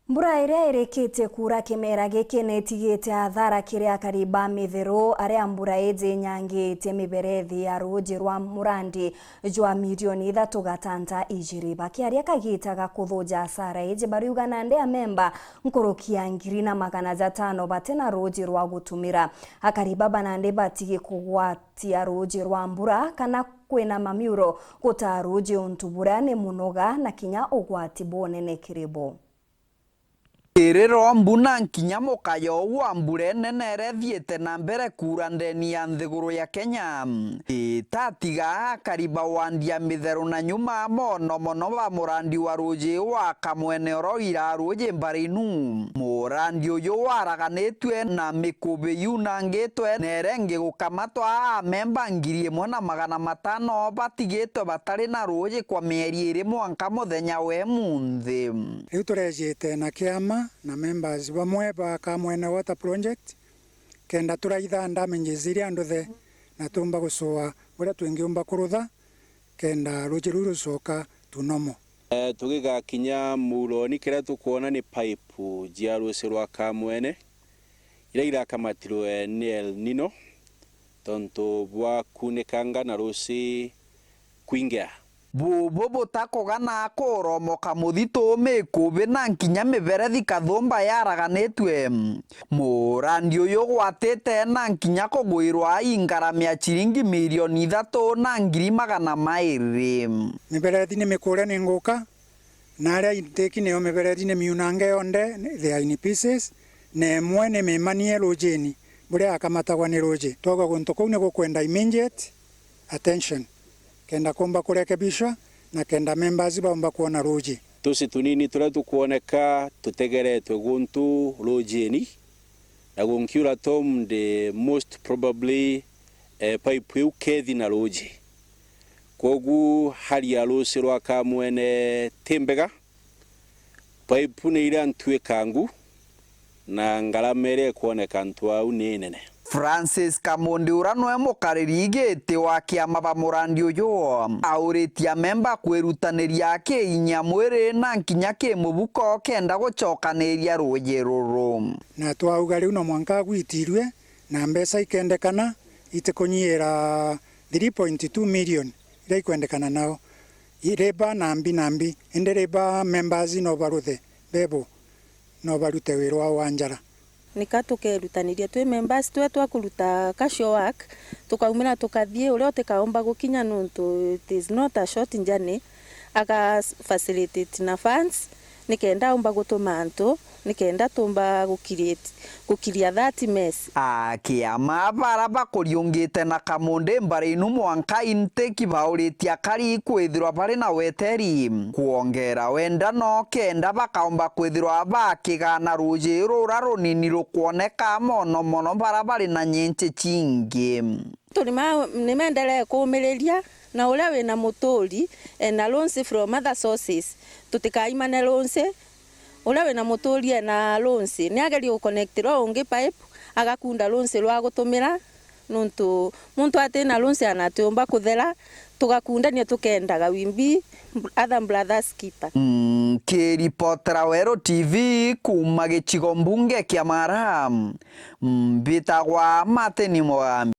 Mbura iria irikite kura kimera giki nitigite athara kiria kariba mithero aria mbura iji nyangite miberethi ya ruji rwa Murandi jwa milioni 3.2 bakiaria kagitaga kuthuja asara iji bariuga nande amemba nkurukia 500,000 batena ruji rwa gutumira akariba banande batigi kugwatia ruji rwa mbura kana kwina mamiuro guta ruji untubura ni munoga na kinya ugwati bonene kiribo. Rero mbuna nkinya mukayo wa mbure nene rethiete na mbere kura ndeni ya nthiguru ya Kenya itatiga kariba wandia mitheru na nyuma mono ba Murandi wa ruji wa kamwene oroira ruji mbarinu Murandi uyu waraganitwe na mikubi yunangitwe nerenge gukamatwa memba 1,500 batigitwe batari na ruji kwa mieri 2 mwanka muthenya we munthi riu turejete na kiama na members bamwe ba kamwene water project kenda turaitha damages iria nduthe na tumba gusoa buria twingiumba kurutha kenda ruji rusoka tunomo tugiga kinya muroni kira tukuona ni pipe jia ruci rwa kamwene ira irakamatirwe ni El Nino tonto bwa kunikanga na ruci kwingia bubu butakogana koromoka muthito mikubi na nkinya miberethi kathumba yaraganitwe Murandi uyu gwatite na nkinya kugwirwa ingaramia ciringi milioni 3,200,000 miberethi ni mikure ni nguka na aria iteki ni miberethi ni miunange yonde they are in pieces ne mwene memanie rujeni buria akamatagwa ni ruji toga guntu kuu ni gukwenda immediate attention kenda komba kurekebishwa na kenda members baomba kuona ruji tusi tunini turia tukuoneka tutegeretwe guntu rujeni na gunkiura tom the most probably pipe yu kethi na ruji kogu hali ya ruci rwa kamwene timbega pipe ni ira ntwekangu na ngaramere kuoneka ntwa ni nene. Francis Kamundi uranwe mukariri igiti wa kiama ba Murandi uyu auritia memba kwirutaniria kiinya mwiri na nkinya kimubuko kenda gucokaniria ruji ruru na twauga riu no mwanka gwitirwe na mbeca ikendekana itikunyiira 3.2 million ira ikwendekana nao ireba nambi endereba members no baruthe bebo no barute wirwa wanjara nikatukerutaniria twi members twa kuruta casho work tukaumira tukathie uria utikaomba gukinya nuntu it is not a short journey aka facilitate na funds nikenda omba gutuma antu nikenda tumba gukiria that mess kiama bara bakuriungite na Kamundi mbarinu mwanka inteki bauritia kari kwithirwa bari na weteri kuongera wenda no kenda bakaomba kwithirwa bakigana ruji rura runini rukuoneka mono bara bari na nyinchi chingi tulima nimendelee kumiriria na uria wina muturi na loans from other sources tutikaimane loans uria wina muturi na loans ni ageri guconnectirwa ungi pipe agakunda loans rwa gutumira nuntu muntu atina loans anatiomba kuthera tugakundania tukendaga wimbi other brothers keeper kiripotera Wero TV kuma gicigo mbunge kia Mara mbitagwa Mateni Mwambi.